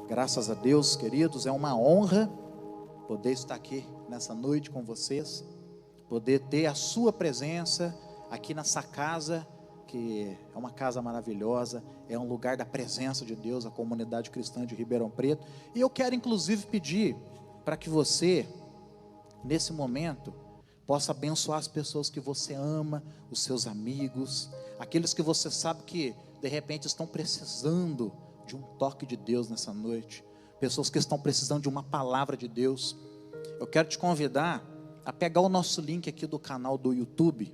Graças a Deus, queridos, é uma honra poder estar aqui nessa noite com vocês, poder ter a sua presença aqui nessa casa, que é uma casa maravilhosa, é um lugar da presença de Deus, a comunidade cristã de Ribeirão Preto. E eu quero inclusive pedir para que você, nesse momento, possa abençoar as pessoas que você ama, os seus amigos, aqueles que você sabe que de repente estão precisando de um toque de Deus nessa noite, pessoas que estão precisando de uma palavra de Deus. Eu quero te convidar a pegar o nosso link aqui do canal do YouTube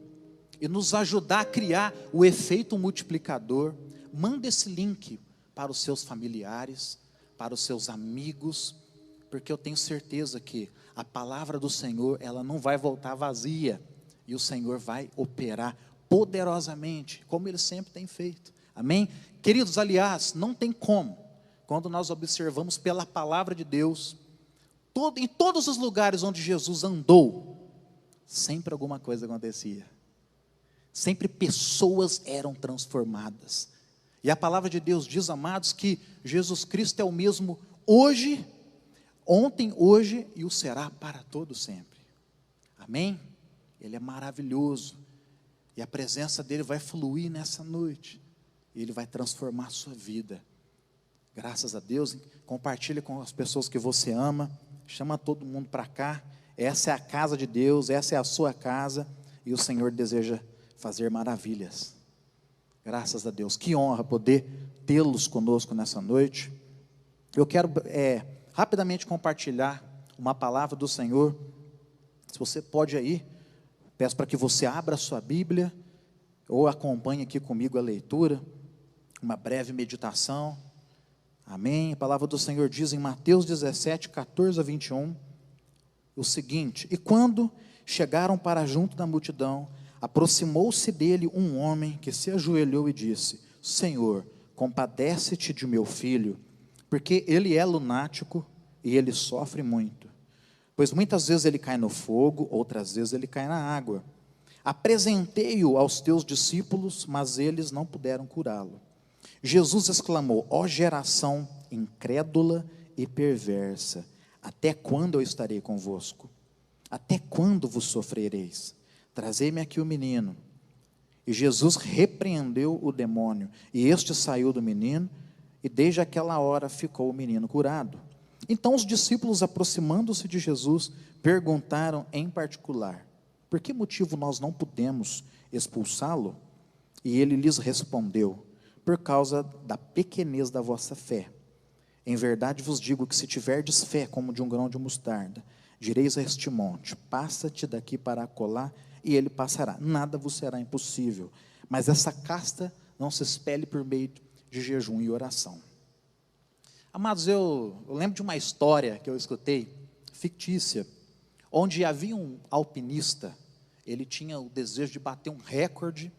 e nos ajudar a criar o efeito multiplicador. Manda esse link para os seus familiares, para os seus amigos, porque eu tenho certeza que a palavra do Senhor, ela não vai voltar vazia, e o Senhor vai operar poderosamente, como Ele sempre tem feito, amém? Queridos, aliás, não tem como, quando nós observamos pela palavra de Deus, em todos os lugares onde Jesus andou, sempre alguma coisa acontecia, sempre pessoas eram transformadas, e a palavra de Deus diz, amados, que Jesus Cristo é o mesmo hoje, ontem, hoje e o será para todo sempre, amém? Ele é maravilhoso, e a presença dele vai fluir nessa noite, e ele vai transformar a sua vida, graças a Deus. Compartilhe com as pessoas que você ama, chama todo mundo para cá, essa é a casa de Deus, essa é a sua casa, e o Senhor deseja fazer maravilhas, graças a Deus. Que honra poder tê-los conosco nessa noite. Eu quero rapidamente compartilhar uma palavra do Senhor. Se você pode aí, peço para que você abra a sua Bíblia, ou acompanhe aqui comigo a leitura, uma breve meditação, amém? A palavra do Senhor diz em Mateus 17, 14 a 21, o seguinte: e quando chegaram para junto da multidão, aproximou-se dele um homem que se ajoelhou e disse: Senhor, compadece-te de meu filho, porque ele é lunático e ele sofre muito, pois muitas vezes ele cai no fogo, outras vezes ele cai na água. Apresentei-o aos teus discípulos, mas eles não puderam curá-lo. Jesus exclamou: ó geração incrédula e perversa, até quando eu estarei convosco? Até quando vos sofrereis? Trazei-me aqui o menino. E Jesus repreendeu o demônio, e este saiu do menino, e desde aquela hora ficou o menino curado. Então os discípulos, aproximando-se de Jesus, perguntaram em particular: por que motivo nós não podemos expulsá-lo? E ele lhes respondeu: por causa da pequenez da vossa fé. Em verdade vos digo que se tiverdes fé como de um grão de mostarda, direis a este monte: passa-te daqui para acolá, e ele passará, nada vos será impossível. Mas essa casta não se expele por meio de jejum e oração. Amados, eu lembro de uma história que eu escutei, fictícia, onde havia um alpinista. Ele tinha o desejo de bater um recorde,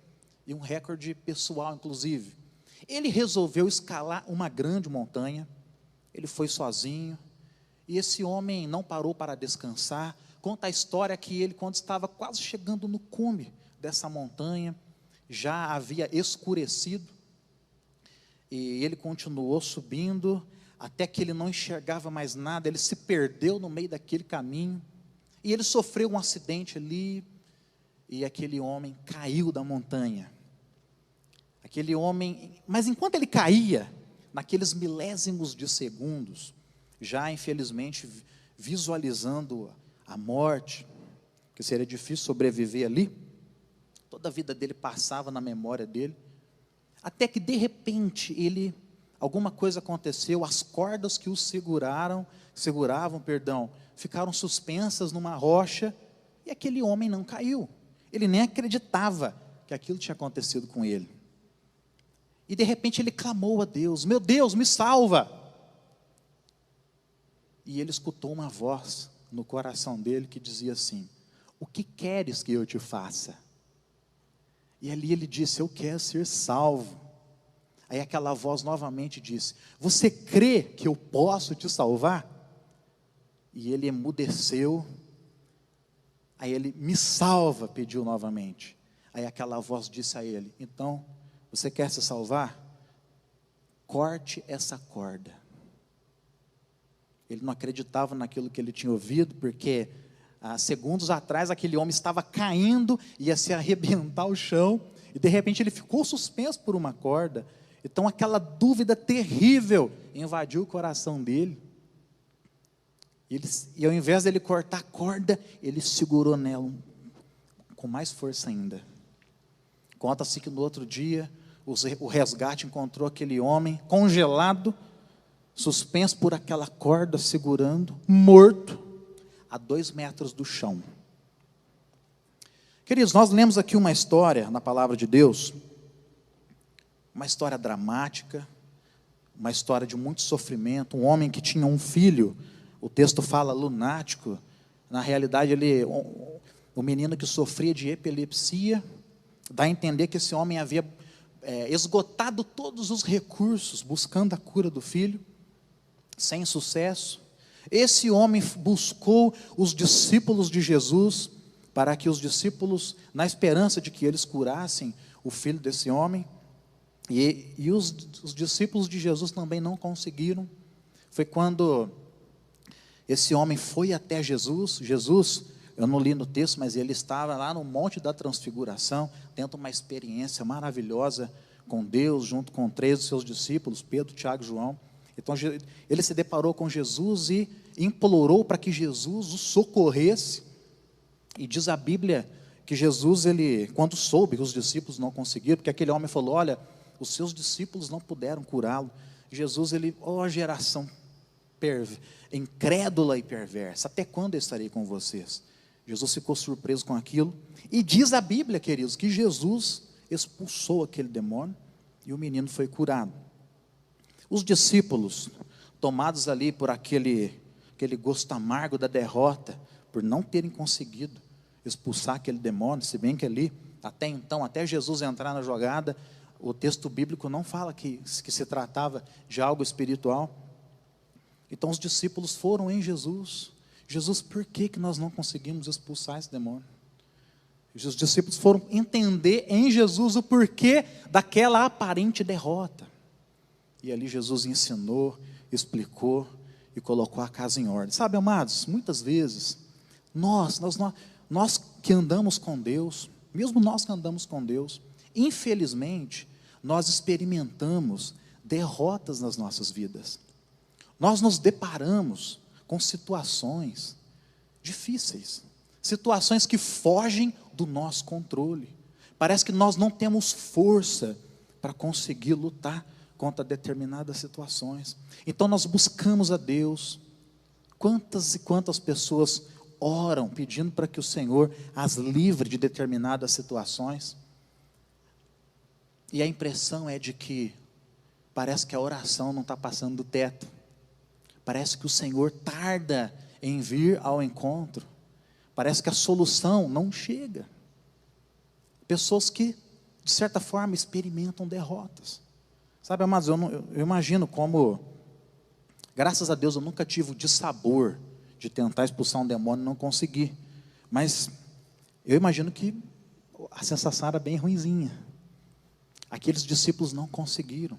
e um recorde pessoal inclusive. Ele resolveu escalar uma grande montanha, ele foi sozinho, e esse homem não parou para descansar. Conta a história que ele, quando estava quase chegando no cume dessa montanha, já havia escurecido, e ele continuou subindo, até que ele não enxergava mais nada, ele se perdeu no meio daquele caminho, e ele sofreu um acidente ali, e aquele homem caiu da montanha. Aquele homem, mas enquanto ele caía, naqueles milésimos de segundos, já infelizmente visualizando a morte, que seria difícil sobreviver ali, toda a vida dele passava na memória dele, até que de repente alguma coisa aconteceu, as cordas que o seguravam, ficaram suspensas numa rocha, e aquele homem não caiu, ele nem acreditava que aquilo tinha acontecido com ele, e de repente ele clamou a Deus: meu Deus, me salva! E ele escutou uma voz no coração dele que dizia assim: o que queres que eu te faça? E ali ele disse: eu quero ser salvo. Aí aquela voz novamente disse: você crê que eu posso te salvar? E ele emudeceu. Aí ele: me salva, pediu novamente. Aí aquela voz disse a ele: então, você quer se salvar? Corte essa corda. Ele não acreditava naquilo que ele tinha ouvido, porque segundos atrás aquele homem estava caindo, ia se arrebentar o chão, e de repente ele ficou suspenso por uma corda. Então aquela dúvida terrível invadiu o coração dele. E ao invés dele cortar a corda, ele segurou nela com mais força ainda. Conta-se que no outro dia, o resgate encontrou aquele homem congelado, suspenso por aquela corda, segurando, morto, a 2 metros do chão. Queridos, nós lemos aqui uma história na palavra de Deus, uma história dramática, uma história de muito sofrimento. Um homem que tinha um filho, o texto fala lunático, na realidade o menino que sofria de epilepsia, dá a entender que esse homem havia esgotado todos os recursos, buscando a cura do filho, sem sucesso. Esse homem buscou os discípulos de Jesus, para que os discípulos, na esperança de que eles curassem o filho desse homem, e os discípulos de Jesus também não conseguiram. Foi quando esse homem foi até Jesus. Jesus, eu não li no texto, mas ele estava lá no Monte da Transfiguração, tendo uma experiência maravilhosa com Deus, junto com 3 dos seus discípulos, Pedro, Tiago e João. Então ele se deparou com Jesus e implorou para que Jesus o socorresse. E diz a Bíblia que Jesus, quando soube que os discípulos não conseguiram, porque aquele homem falou: olha, os seus discípulos não puderam curá-lo. Jesus, geração incrédula e perversa, até quando eu estarei com vocês? Jesus ficou surpreso com aquilo, e diz a Bíblia, queridos, que Jesus expulsou aquele demônio, e o menino foi curado. Os discípulos, tomados ali por aquele gosto amargo da derrota, por não terem conseguido expulsar aquele demônio, se bem que ali, até então, até Jesus entrar na jogada, o texto bíblico não fala que se tratava de algo espiritual. Então os discípulos foram em Jesus: Jesus, por que nós não conseguimos expulsar esse demônio? E os discípulos foram entender em Jesus o porquê daquela aparente derrota. E ali Jesus ensinou, explicou e colocou a casa em ordem. Sabe, amados, muitas vezes, nós que andamos com Deus, mesmo nós que andamos com Deus, infelizmente, nós experimentamos derrotas nas nossas vidas. Nós nos deparamos com situações difíceis, situações que fogem do nosso controle. Parece que nós não temos força para conseguir lutar contra determinadas situações. Então nós buscamos a Deus. Quantas e quantas pessoas oram pedindo para que o Senhor as livre de determinadas situações? E a impressão é de que parece que a oração não está passando do teto. Parece que o Senhor tarda em vir ao encontro. Parece que a solução não chega. Pessoas que, de certa forma, experimentam derrotas. Sabe, amados, eu imagino como, graças a Deus, eu nunca tive o dissabor de tentar expulsar um demônio e não conseguir. Mas eu imagino que a sensação era bem ruinzinha. Aqueles discípulos não conseguiram.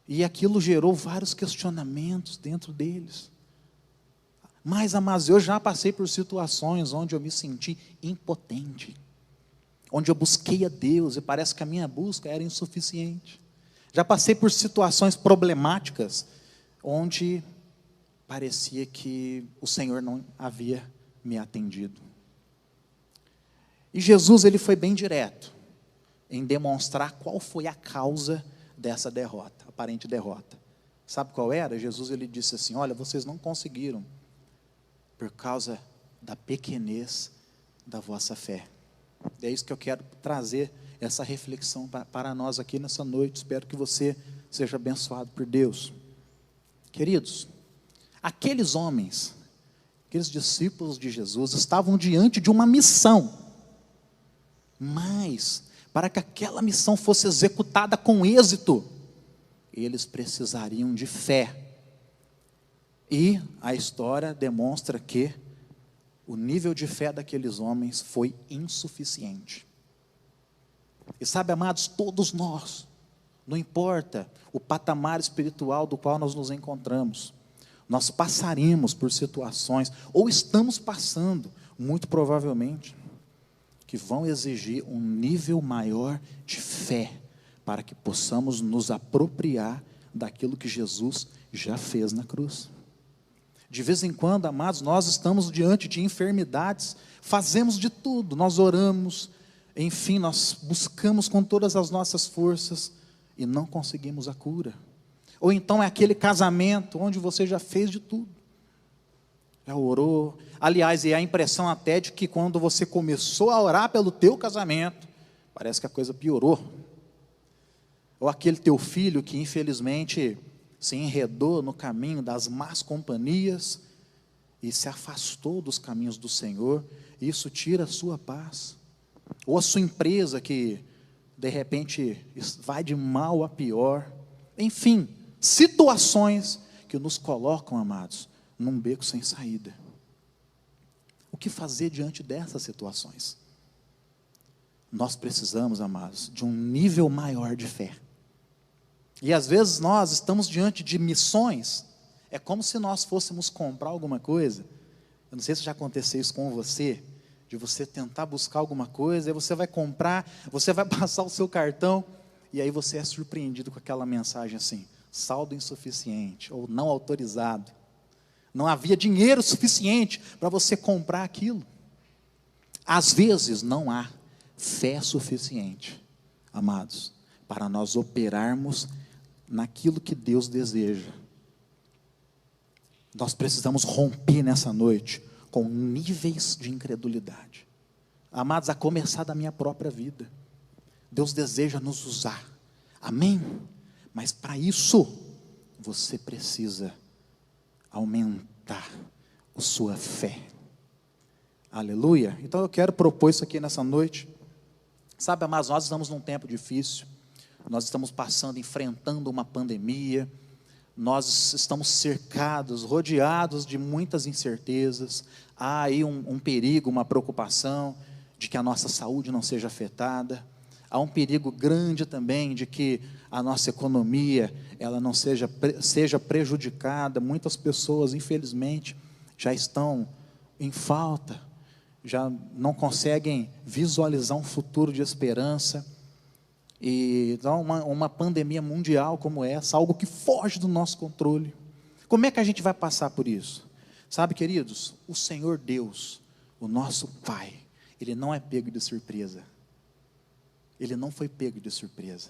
E aquilo gerou vários questionamentos dentro deles. Mas, amados, eu já passei por situações onde eu me senti impotente, onde eu busquei a Deus e parece que a minha busca era insuficiente. Já passei por situações problemáticas, onde parecia que o Senhor não havia me atendido. E Jesus, ele foi bem direto em demonstrar qual foi a causa dessa derrota, aparente derrota. Sabe qual era? Jesus, ele disse assim: olha, vocês não conseguiram por causa da pequenez da vossa fé. É isso que eu quero trazer, essa reflexão para nós aqui nessa noite. Espero que você seja abençoado por Deus. Queridos, aqueles homens, aqueles discípulos de Jesus, estavam diante de uma missão, mas para que aquela missão fosse executada com êxito, eles precisariam de fé. E a história demonstra que o nível de fé daqueles homens foi insuficiente. E sabe, amados, todos nós, não importa o patamar espiritual do qual nós nos encontramos, Nós passaremos por situações, ou estamos passando, muito provavelmente, que vão exigir um nível maior de fé, para que possamos nos apropriar daquilo que Jesus já fez na cruz. De vez em quando, amados, nós estamos diante de enfermidades, fazemos de tudo, nós oramos, enfim, nós buscamos com todas as nossas forças, e não conseguimos a cura. Ou então é aquele casamento, onde você já fez de tudo, já orou, aliás, e a impressão até de que quando você começou a orar pelo teu casamento, parece que a coisa piorou. Ou aquele teu filho que infelizmente se enredou no caminho das más companhias, e se afastou dos caminhos do Senhor, isso tira a sua paz. Ou a sua empresa que de repente vai de mal a pior, enfim, situações que nos colocam, amados, num beco sem saída. O que fazer diante dessas situações? Nós precisamos, amados, de um nível maior de fé. E às vezes nós estamos diante de missões, é como se nós fôssemos comprar alguma coisa. Eu não sei se já aconteceu isso com você, de você tentar buscar alguma coisa, aí você vai comprar, você vai passar o seu cartão, e aí você é surpreendido com aquela mensagem assim: saldo insuficiente, ou não autorizado. Não havia dinheiro suficiente para você comprar aquilo. Às vezes não há fé suficiente, amados, para nós operarmos naquilo que Deus deseja. Nós precisamos romper nessa noite com níveis de incredulidade. Amados, a começar da minha própria vida. Deus deseja nos usar, amém? Mas para isso, você precisa aumentar a sua fé. Aleluia. Então eu quero propor isso aqui nessa noite. Sabe, amados, nós estamos num tempo difícil, nós estamos passando, enfrentando uma pandemia, nós estamos cercados, rodeados de muitas incertezas, há aí um perigo, uma preocupação de que a nossa saúde não seja afetada, há um perigo grande também de que a nossa economia, ela não seja prejudicada. Muitas pessoas, infelizmente, já estão em falta, já não conseguem visualizar um futuro de esperança. E então uma pandemia mundial como essa, algo que foge do nosso controle, como é que a gente vai passar por isso? Sabe, queridos, o Senhor Deus, o nosso Pai, Ele não é pego de surpresa. Ele não foi pego de surpresa.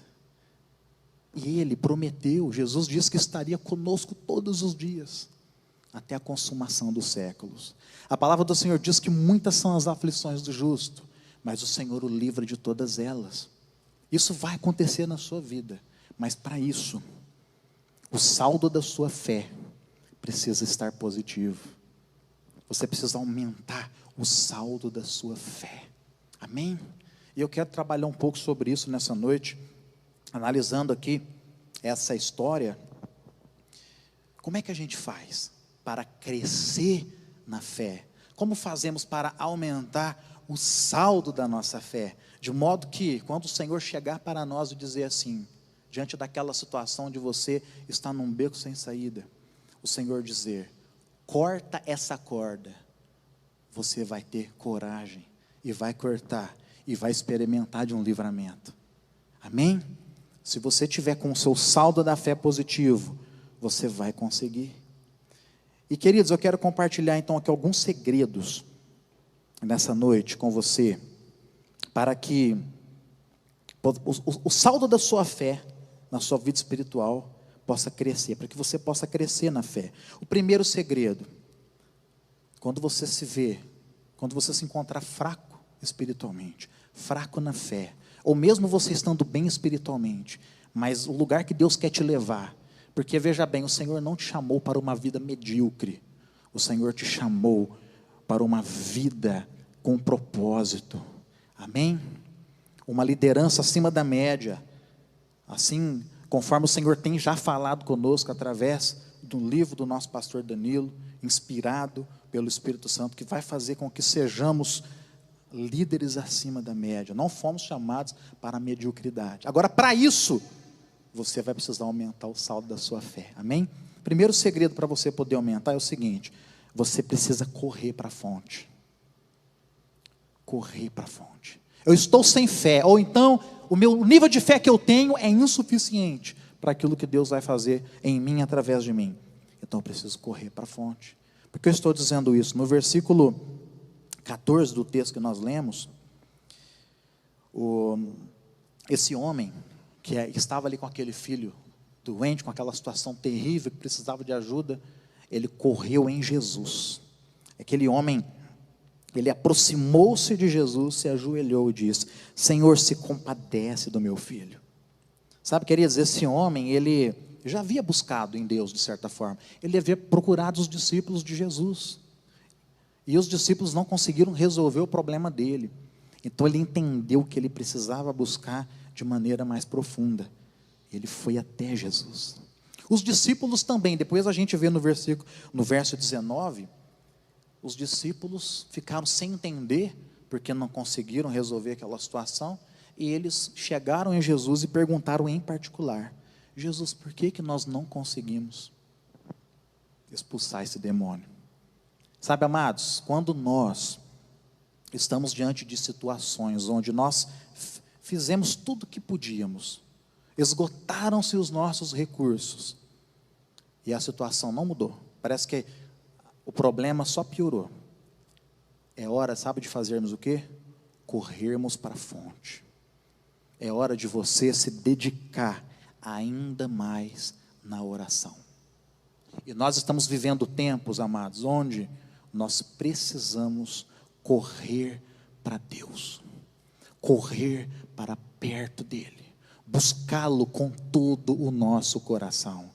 E Ele prometeu, Jesus disse que estaria conosco todos os dias, até a consumação dos séculos. A palavra do Senhor diz que muitas são as aflições do justo, mas o Senhor o livra de todas elas. Isso vai acontecer na sua vida, mas para isso, o saldo da sua fé precisa estar positivo. Você precisa aumentar o saldo da sua fé, amém? E eu quero trabalhar um pouco sobre isso nessa noite, analisando aqui essa história. Como é que a gente faz para crescer na fé? Como fazemos para aumentar o saldo da nossa fé? De modo que, quando o Senhor chegar para nós e dizer assim, diante daquela situação de você estar num beco sem saída, o Senhor dizer: corta essa corda, você vai ter coragem, e vai cortar, e vai experimentar de um livramento, amém? Se você tiver com o seu saldo da fé positivo, você vai conseguir. E queridos, eu quero compartilhar então aqui alguns segredos, nessa noite com você, para que o saldo da sua fé, na sua vida espiritual, possa crescer, para que você possa crescer na fé. O primeiro segredo, quando você se encontrar fraco espiritualmente, fraco na fé, ou mesmo você estando bem espiritualmente, mas o lugar que Deus quer te levar, porque veja bem, o Senhor não te chamou para uma vida medíocre, o Senhor te chamou para uma vida com propósito, amém? Uma liderança acima da média, assim, conforme o Senhor tem já falado conosco, através do livro do nosso pastor Danilo, inspirado pelo Espírito Santo, que vai fazer com que sejamos líderes acima da média. Não fomos chamados para a mediocridade. Agora, para isso, você vai precisar aumentar o saldo da sua fé, amém? primeiro segredo para você poder aumentar é o seguinte: você precisa correr para a fonte. Correr para a fonte. Eu estou sem fé, ou então o nível de fé que eu tenho é insuficiente para aquilo que Deus vai fazer em mim, através de mim. Então eu preciso correr para a fonte. Por que eu estou dizendo isso? No versículo 14 do texto que nós lemos, esse homem que estava ali com aquele filho doente, com aquela situação terrível, que precisava de ajuda, ele correu em Jesus. Aquele homem, ele aproximou-se de Jesus, se ajoelhou e disse: Senhor, se compadece do meu filho. Sabe, queridos, esse homem, ele já havia buscado em Deus, de certa forma. Ele havia procurado os discípulos de Jesus. E os discípulos não conseguiram resolver o problema dele. Então ele entendeu que ele precisava buscar de maneira mais profunda. Ele foi até Jesus. Os discípulos também, depois a gente vê no verso 19, os discípulos ficaram sem entender, porque não conseguiram resolver aquela situação, e eles chegaram em Jesus e perguntaram em particular: Jesus, por que nós não conseguimos expulsar esse demônio? Sabe, amados, quando nós estamos diante de situações onde nós fizemos tudo o que podíamos, esgotaram-se os nossos recursos, e a situação não mudou, parece que o problema só piorou, é hora, sabe, de fazermos o quê? Corrermos para a fonte. É hora de você se dedicar ainda mais na oração. E nós estamos vivendo tempos, amados, onde nós precisamos correr para Deus, correr para perto dEle, buscá-lo com todo o nosso coração,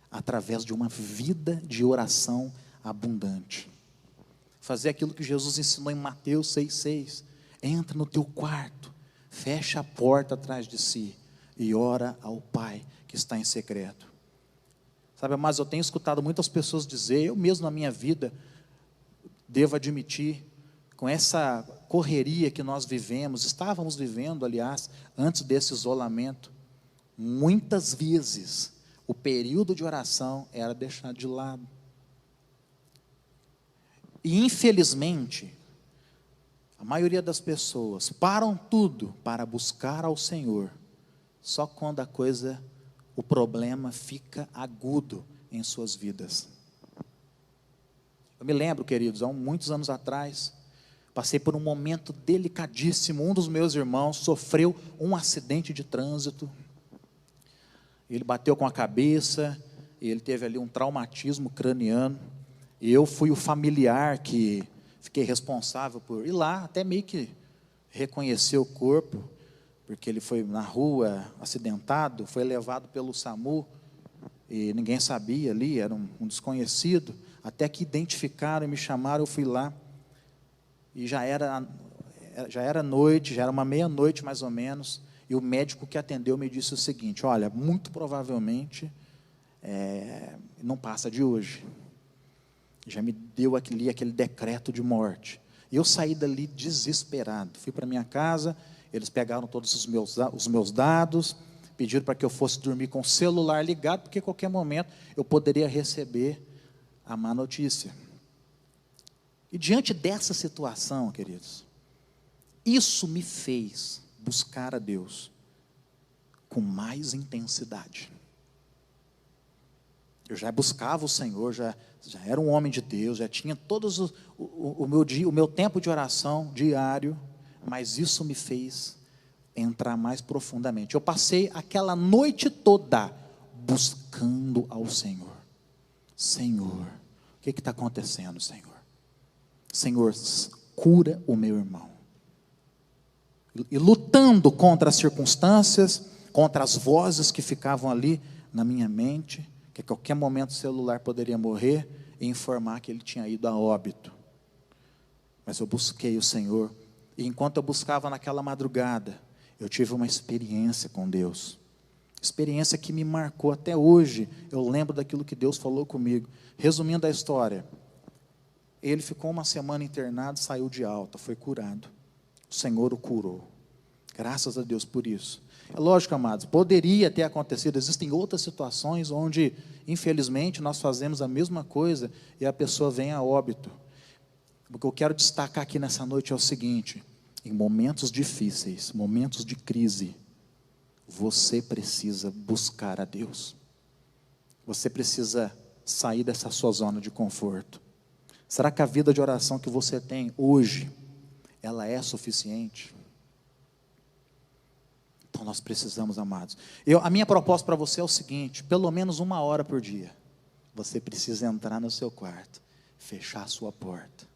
através de uma vida de oração abundante. Fazer aquilo que Jesus ensinou em Mateus 6,6, entra no teu quarto, fecha a porta atrás de si e ora ao Pai que está em secreto. Sabe, mas eu tenho escutado muitas pessoas dizer, eu mesmo na minha vida, devo admitir, com essa correria que nós vivemos, estávamos vivendo, aliás, antes desse isolamento, muitas vezes o período de oração era deixado de lado. E infelizmente, a maioria das pessoas param tudo para buscar ao Senhor, só quando o problema fica agudo em suas vidas. Eu me lembro, queridos, há muitos anos atrás, passei por um momento delicadíssimo. Um dos meus irmãos sofreu um acidente de trânsito, ele bateu com a cabeça, e ele teve ali um traumatismo craniano, e eu fui o familiar que fiquei responsável por ir lá, até meio que reconhecer o corpo, porque ele foi na rua acidentado, foi levado pelo SAMU, e ninguém sabia ali, era um desconhecido, até que identificaram e me chamaram, eu fui lá, e já era noite, já era uma meia-noite mais ou menos, e o médico que atendeu me disse o seguinte: olha, muito provavelmente, não passa de hoje. Já me deu aquele decreto de morte. E eu saí dali desesperado. Fui para minha casa, eles pegaram todos os meus dados, pediram para que eu fosse dormir com o celular ligado, porque a qualquer momento eu poderia receber a má notícia. E diante dessa situação, queridos, isso me fez buscar a Deus com mais intensidade. Eu já buscava o Senhor, já era um homem de Deus, já tinha todos o meu tempo de oração diário, mas isso me fez entrar mais profundamente. Eu passei aquela noite toda buscando ao Senhor. Senhor, o que está acontecendo, Senhor? Senhor, cura o meu irmão. E lutando contra as circunstâncias, contra as vozes que ficavam ali na minha mente, que a qualquer momento o celular poderia morrer e informar que ele tinha ido a óbito. Mas eu busquei o Senhor, e enquanto eu buscava naquela madrugada, eu tive uma experiência com Deus, experiência que me marcou até hoje. Eu lembro daquilo que Deus falou comigo. Resumindo a história, ele ficou uma semana internado, saiu de alta, foi curado. O Senhor o curou, graças a Deus por isso. É lógico, amados, poderia ter acontecido, existem outras situações onde, infelizmente, nós fazemos a mesma coisa e a pessoa vem a óbito. O que eu quero destacar aqui nessa noite é o seguinte: em momentos difíceis, momentos de crise, você precisa buscar a Deus. Você precisa sair dessa sua zona de conforto. Será que a vida de oração que você tem hoje, ela é suficiente? Então nós precisamos, amados. A minha proposta para você é o seguinte: pelo menos 1 hora por dia, você precisa entrar no seu quarto, fechar a sua porta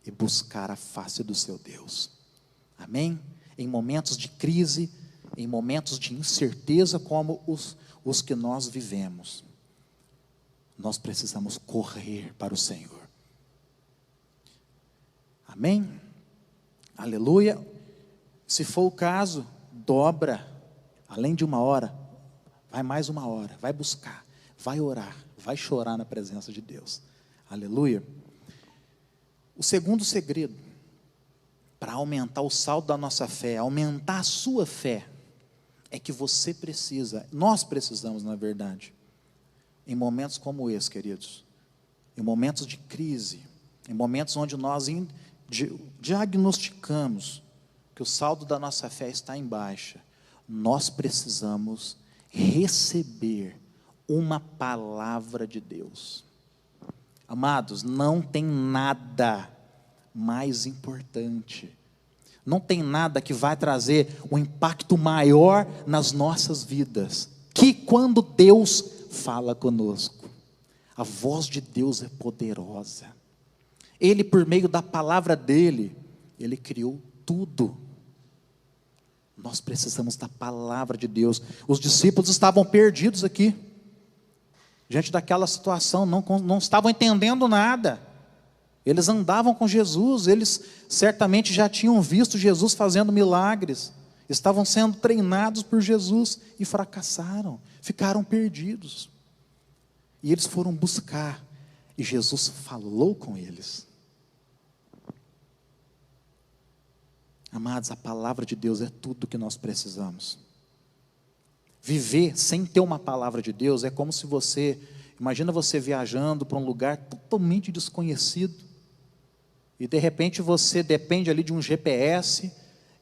e buscar a face do seu Deus. Amém? Em momentos de crise, em momentos de incerteza como os que nós vivemos, nós precisamos correr para o Senhor. Amém? Aleluia. Se for o caso, dobra, além de 1 hora, vai mais 1 hora, vai buscar, vai orar, vai chorar na presença de Deus. Aleluia. O segundo segredo, para aumentar o saldo da nossa fé, aumentar a sua fé, é que nós precisamos, na verdade, em momentos como esse, queridos, em momentos de crise, em momentos onde nós diagnosticamos que o saldo da nossa fé está em baixa, nós precisamos receber uma palavra de Deus. Amados, não tem nada mais importante, não tem nada que vai trazer um impacto maior nas nossas vidas, que quando Deus fala conosco. A voz de Deus é poderosa. Ele, por meio da palavra dele, ele criou tudo. Nós precisamos da palavra de Deus. Os discípulos estavam perdidos aqui, diante daquela situação, não estavam entendendo nada. Eles andavam com Jesus, eles certamente já tinham visto Jesus fazendo milagres, estavam sendo treinados por Jesus e fracassaram, ficaram perdidos. E eles foram buscar, e Jesus falou com eles. Amados, a palavra de Deus é tudo que nós precisamos. Viver sem ter uma palavra de Deus é como se imagina você viajando para um lugar totalmente desconhecido, e de repente você depende ali de um GPS,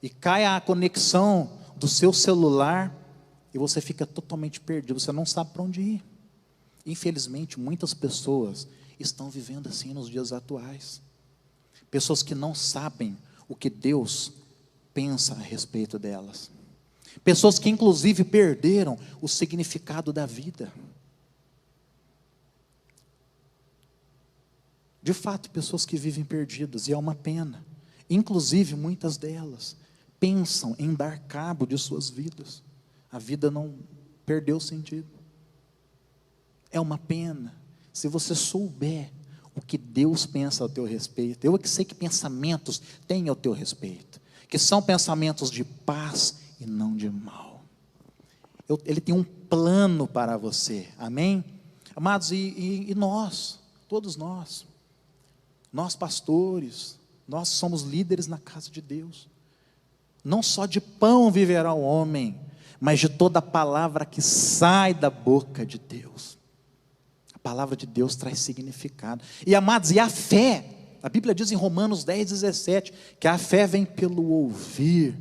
e cai a conexão do seu celular, e você fica totalmente perdido, você não sabe para onde ir. Infelizmente, muitas pessoas estão vivendo assim nos dias atuais. Pessoas que não sabem o que Deus pensa a respeito delas. Pessoas que inclusive perderam o significado da vida. De fato, pessoas que vivem perdidas, e é uma pena. Inclusive, muitas delas pensam em dar cabo de suas vidas. A vida não perdeu sentido. É uma pena. Se você souber o que Deus pensa ao teu respeito, eu é que sei que pensamentos têm ao teu respeito, que são pensamentos de paz e não de mal. Ele tem um plano para você, amém? Amados, e nós, todos nós pastores, nós somos líderes na casa de Deus. Não só de pão viverá o homem, mas de toda palavra que sai da boca de Deus. A palavra de Deus traz significado. E amados, e a fé, a Bíblia diz em Romanos 10:17, que a fé vem pelo ouvir,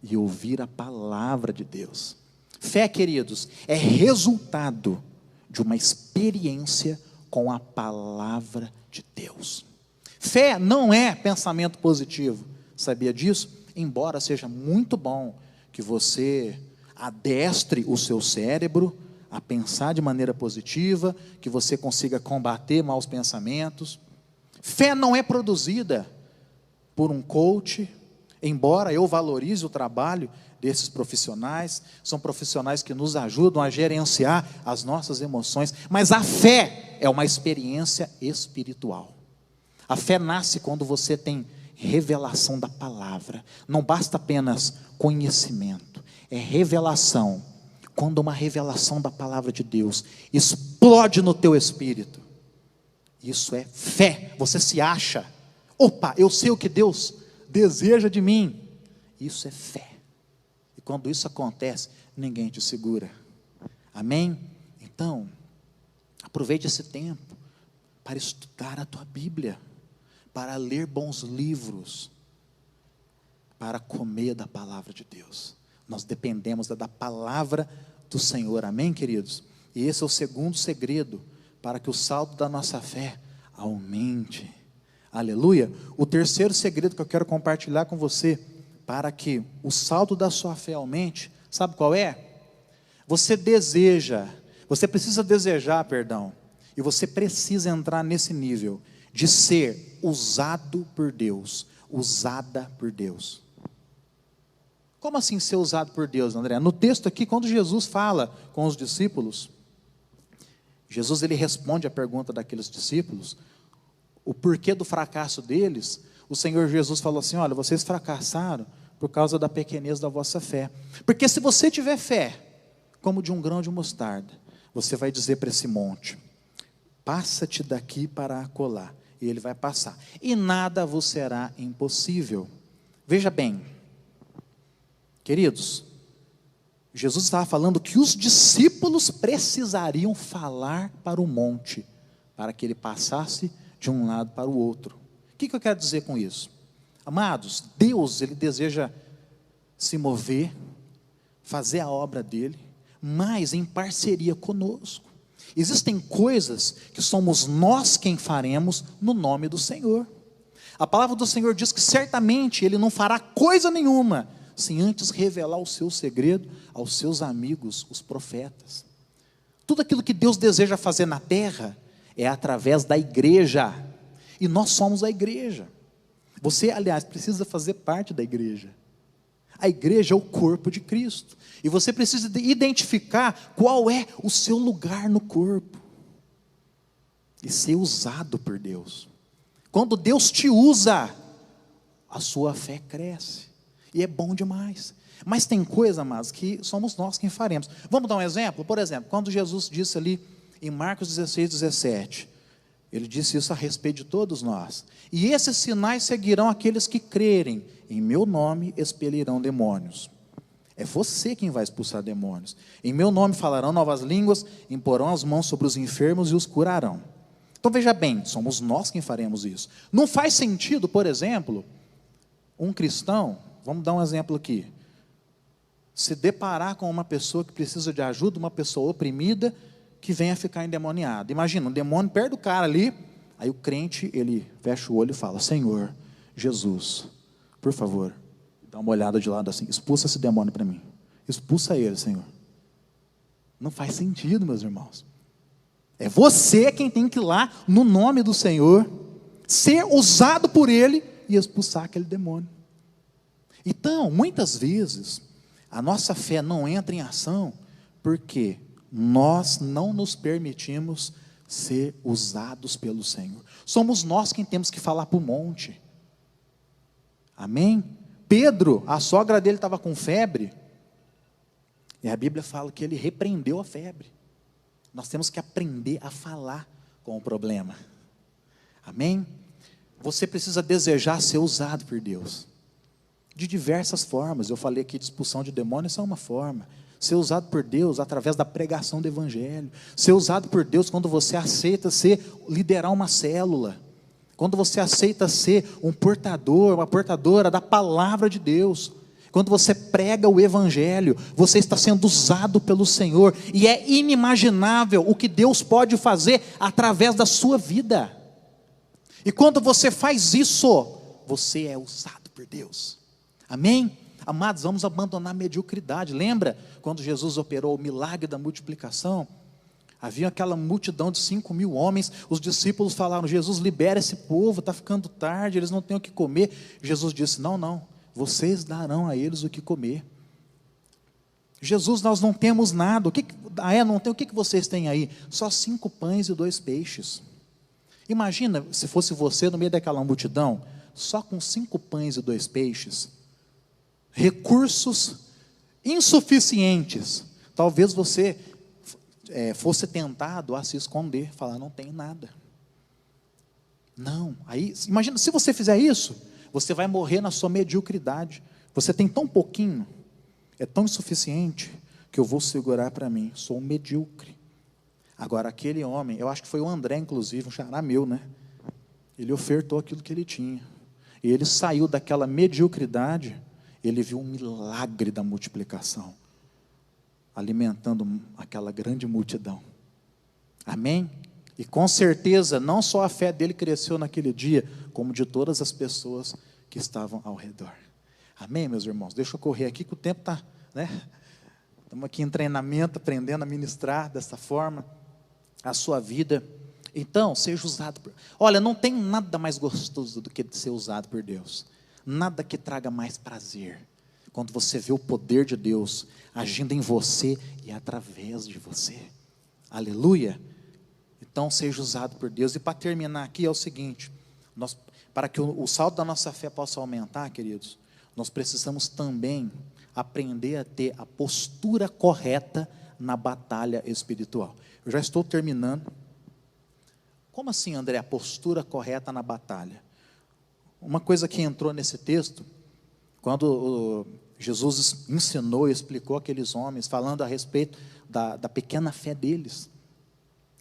e ouvir a palavra de Deus. Fé, queridos, é resultado de uma experiência com a palavra de Deus. Fé não é pensamento positivo, sabia disso? Embora seja muito bom que você adestre o seu cérebro a pensar de maneira positiva, que você consiga combater maus pensamentos. Fé não é produzida por um coach, embora eu valorize o trabalho desses profissionais, são profissionais que nos ajudam a gerenciar as nossas emoções, mas a fé é uma experiência espiritual. A fé nasce quando você tem revelação da palavra. Não basta apenas conhecimento, é revelação. Quando uma revelação da palavra de Deus explode no teu espírito, isso é fé. Você se acha, opa, eu sei o que Deus deseja de mim. Isso é fé. E quando isso acontece, ninguém te segura. Amém? Então, aproveite esse tempo para estudar a tua Bíblia, para ler bons livros, para comer da palavra de Deus. Nós dependemos da palavra do Senhor, amém, queridos? E esse é o segundo segredo, para que o saldo da nossa fé aumente. Aleluia. O terceiro segredo que eu quero compartilhar com você, para que o saldo da sua fé aumente, sabe qual é? Você precisa desejar, e você precisa entrar nesse nível, de ser usado por Deus, usada por Deus. Como assim ser usado por Deus, André? No texto aqui, quando Jesus fala com os discípulos, Jesus ele responde a pergunta daqueles discípulos, o porquê do fracasso deles. O Senhor Jesus falou assim: olha, vocês fracassaram por causa da pequenez da vossa fé, porque se você tiver fé, como de um grão de mostarda, você vai dizer para esse monte: passa-te daqui para acolá, e ele vai passar, e nada vos será impossível. Veja bem, queridos, Jesus estava falando que os discípulos precisariam falar para o monte, para que ele passasse de um lado para o outro. O que eu quero dizer com isso? Amados, Deus, ele deseja se mover, fazer a obra dele, mas em parceria conosco. Existem coisas que somos nós quem faremos no nome do Senhor. A palavra do Senhor diz que certamente ele não fará coisa nenhuma sem antes revelar o seu segredo aos seus amigos, os profetas. Tudo aquilo que Deus deseja fazer na terra é através da igreja, e nós somos a igreja. Você, aliás, precisa fazer parte da igreja. A igreja é o corpo de Cristo, e você precisa identificar qual é o seu lugar no corpo, e ser usado por Deus. Quando Deus te usa, a sua fé cresce, e é bom demais. Mas tem coisa, amados, que somos nós quem faremos. Vamos dar um exemplo? Por exemplo, quando Jesus disse ali em Marcos 16, 17, ele disse isso a respeito de todos nós: e esses sinais seguirão aqueles que crerem, em meu nome expelirão demônios. É você quem vai expulsar demônios. Em meu nome falarão novas línguas, imporão as mãos sobre os enfermos e os curarão. Então veja bem, somos nós quem faremos isso. Não faz sentido, por exemplo, um cristão, vamos dar um exemplo aqui, se deparar com uma pessoa que precisa de ajuda, uma pessoa oprimida, que venha ficar endemoniado. Imagina, um demônio perto do cara ali, aí o crente, ele fecha o olho e fala: Senhor, Jesus, por favor, dá uma olhada de lado assim, expulsa esse demônio para mim, expulsa ele, Senhor. Não faz sentido, meus irmãos. É você quem tem que ir lá, no nome do Senhor, ser usado por ele, e expulsar aquele demônio. Então, muitas vezes, a nossa fé não entra em ação, porque nós não nos permitimos ser usados pelo Senhor. Somos nós quem temos que falar para o monte. Amém? Pedro, a sogra dele estava com febre, e a Bíblia fala que ele repreendeu a febre. Nós temos que aprender a falar com o problema. Amém? Você precisa desejar ser usado por Deus, de diversas formas. Eu falei aqui de expulsão de demônios, isso é uma forma. Ser usado por Deus através da pregação do Evangelho. Ser usado por Deus quando você aceita liderar uma célula. Quando você aceita ser um portador, uma portadora da palavra de Deus. Quando você prega o Evangelho, você está sendo usado pelo Senhor. E é inimaginável o que Deus pode fazer através da sua vida. E quando você faz isso, você é usado por Deus. Amém? Amados, vamos abandonar a mediocridade. Lembra quando Jesus operou o milagre da multiplicação? Havia aquela multidão de 5.000 homens. Os discípulos falaram: Jesus, libera esse povo, está ficando tarde, eles não têm o que comer. Jesus disse: não, vocês darão a eles o que comer. Jesus, nós não temos nada. Não tem. O que vocês têm aí? Só 5 pães e 2 peixes. Imagina se fosse você no meio daquela multidão, só com 5 pães e 2 peixes, recursos insuficientes. Talvez você fosse tentado a se esconder, falar: não tenho nada. Não, aí imagina, se você fizer isso, você vai morrer na sua mediocridade. Você tem tão pouquinho, é tão insuficiente que eu vou segurar para mim, sou um medíocre. Agora aquele homem, eu acho que foi o André inclusive, um xará meu, né? Ele ofertou aquilo que ele tinha, e ele saiu daquela mediocridade, ele viu um milagre da multiplicação, alimentando aquela grande multidão. Amém? E com certeza, não só a fé dele cresceu naquele dia, como de todas as pessoas que estavam ao redor. Amém, meus irmãos? Deixa eu correr aqui, que o tempo está, né? Estamos aqui em treinamento, aprendendo a ministrar dessa forma a sua vida. Então, seja usado por... Olha, não tem nada mais gostoso do que ser usado por Deus. Nada que traga mais prazer. Quando você vê o poder de Deus agindo em você e através de você. Aleluia! Então, seja usado por Deus. E para terminar aqui é o seguinte, para que o saldo da nossa fé possa aumentar, queridos, nós precisamos também aprender a ter a postura correta na batalha espiritual. Eu já estou terminando. Como assim, André, a postura correta na batalha? Uma coisa que entrou nesse texto, quando Jesus ensinou e explicou aqueles homens, falando a respeito da pequena fé deles,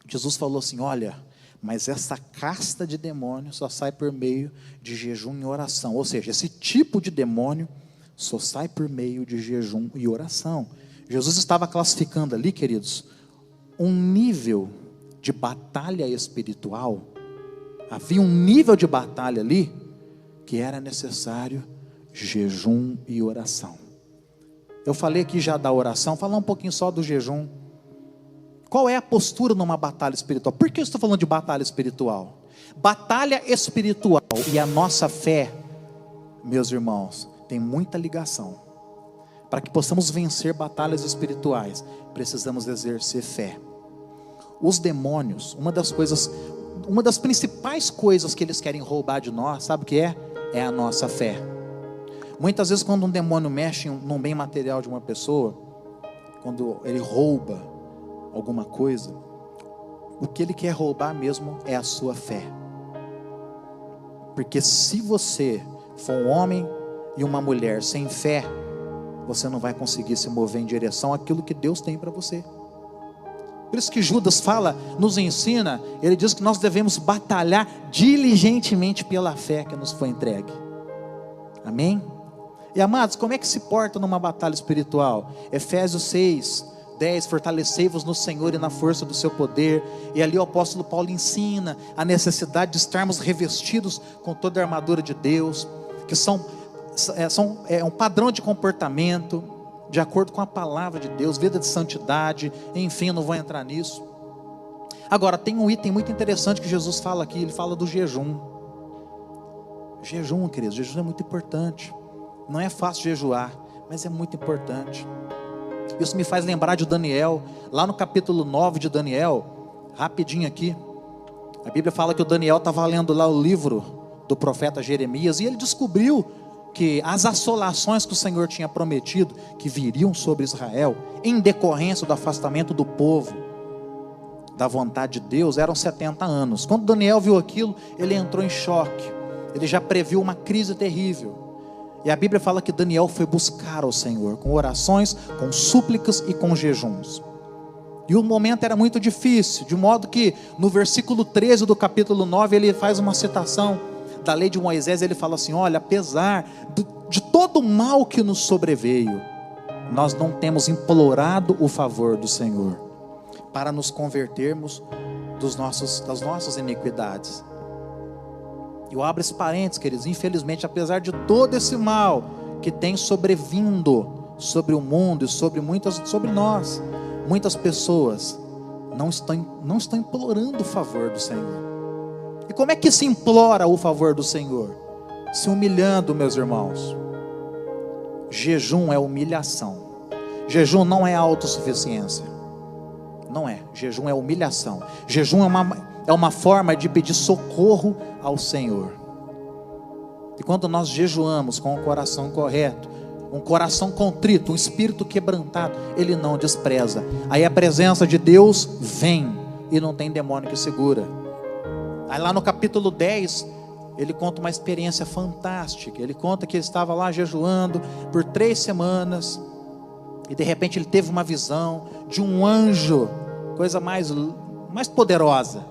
Jesus falou assim, olha, mas essa casta de demônio só sai por meio de jejum e oração. Ou seja, esse tipo de demônio só sai por meio de jejum e oração. Jesus estava classificando ali, queridos, um nível de batalha espiritual. Havia um nível de batalha ali que era necessário jejum e oração. Eu falei aqui já da oração, falar um pouquinho só do jejum. Qual é a postura numa batalha espiritual? Por que eu estou falando de batalha espiritual? Batalha espiritual e a nossa fé, meus irmãos, tem muita ligação. Para que possamos vencer batalhas espirituais, precisamos exercer fé. Os demônios, uma das principais coisas que eles querem roubar de nós, sabe o que é? É a nossa fé. Muitas vezes quando um demônio mexe num bem material de uma pessoa, quando ele rouba alguma coisa, o que ele quer roubar mesmo é a sua fé. Porque se você for um homem e uma mulher sem fé, você não vai conseguir se mover em direção àquilo que Deus tem para você. Por isso que Judas fala, nos ensina, ele diz que nós devemos batalhar diligentemente pela fé que nos foi entregue. Amém? E amados, como é que se porta numa batalha espiritual? Efésios 6, 10, fortalecei-vos no Senhor e na força do seu poder. E ali o apóstolo Paulo ensina a necessidade de estarmos revestidos com toda a armadura de Deus, que é um padrão de comportamento, de acordo com a palavra de Deus, vida de santidade, enfim, eu não vou entrar nisso. Agora, tem um item muito interessante que Jesus fala aqui, ele fala do jejum. Jejum, queridos, jejum é muito importante. Não é fácil jejuar, mas é muito importante. Isso me faz lembrar de Daniel, lá no capítulo 9 de Daniel, rapidinho aqui. A Bíblia fala que o Daniel estava lendo lá o livro do profeta Jeremias, e ele descobriu que as assolações que o Senhor tinha prometido, que viriam sobre Israel, em decorrência do afastamento do povo, da vontade de Deus, eram 70 anos. Quando Daniel viu aquilo, ele entrou em choque, ele já previu uma crise terrível. E a Bíblia fala que Daniel foi buscar ao Senhor, com orações, com súplicas e com jejuns. E o momento era muito difícil, de modo que no versículo 13 do capítulo 9, ele faz uma citação da lei de Moisés. Ele fala assim, olha, apesar de todo o mal que nos sobreveio, nós não temos implorado o favor do Senhor, para nos convertermos das nossas iniquidades. Eu abro esse parênteses, queridos, infelizmente, apesar de todo esse mal que tem sobrevindo sobre o mundo e sobre nós, muitas pessoas não estão implorando o favor do Senhor. E como é que se implora o favor do Senhor? Se humilhando, meus irmãos. Jejum é humilhação. Jejum não é autossuficiência. Não é. Jejum é humilhação. Jejum é uma forma de pedir socorro ao Senhor. E quando nós jejuamos com o coração correto, um coração contrito, um espírito quebrantado, Ele não despreza. Aí a presença de Deus vem, e não tem demônio que segura. Aí lá no capítulo 10, ele conta uma experiência fantástica. Ele conta que ele estava lá jejuando por 3 semanas, E de repente ele teve uma visão de um anjo, coisa mais poderosa,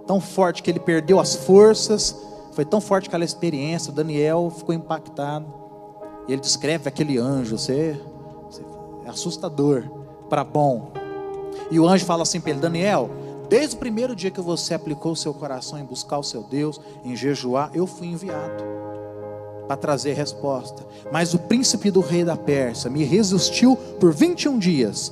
tão forte que ele perdeu as forças. Foi tão forte aquela experiência, o Daniel ficou impactado. E ele descreve aquele anjo, você é assustador para bom. E o anjo fala assim para ele: Daniel, desde o primeiro dia que você aplicou o seu coração em buscar o seu Deus, em jejuar, eu fui enviado para trazer resposta. Mas o príncipe do rei da Pérsia me resistiu por 21 dias.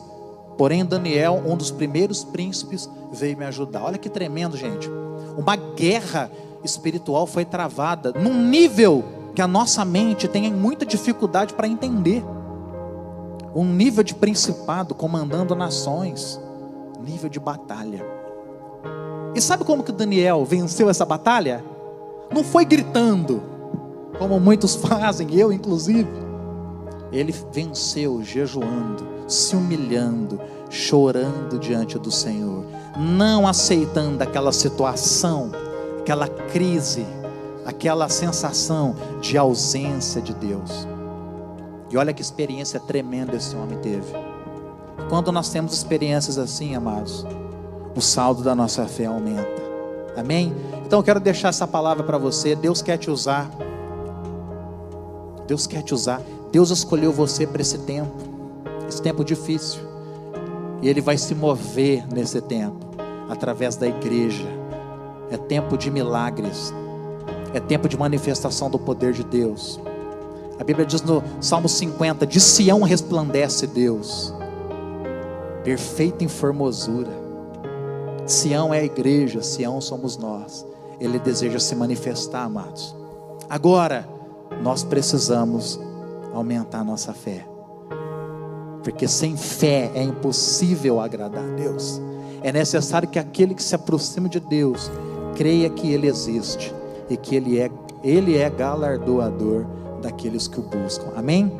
Porém Daniel, um dos primeiros príncipes, veio me ajudar. Olha que tremendo, gente. Uma guerra espiritual foi travada num nível que a nossa mente tem muita dificuldade para entender. Um nível de principado comandando nações, nível de batalha. E sabe como que Daniel venceu essa batalha? Não foi gritando, como muitos fazem, eu inclusive. Ele venceu jejuando, se humilhando, chorando diante do Senhor, não aceitando aquela situação, aquela crise, aquela sensação de ausência de Deus. E olha que experiência tremenda esse homem teve. Quando nós temos experiências assim, amados, o saldo da nossa fé aumenta. Amém? Então eu quero deixar essa palavra para você. Deus quer te usar. Deus quer te usar. Deus escolheu você para esse tempo difícil. E Ele vai se mover nesse tempo, através da igreja. É tempo de milagres. É tempo de manifestação do poder de Deus. A Bíblia diz no Salmo 50, de Sião resplandece Deus, perfeito em formosura. Sião é a igreja, Sião somos nós. Ele deseja se manifestar, amados. Agora, nós precisamos aumentar a nossa fé, porque sem fé é impossível agradar a Deus. É necessário que aquele que se aproxima de Deus creia que Ele existe e que Ele é galardoador daqueles que o buscam. Amém?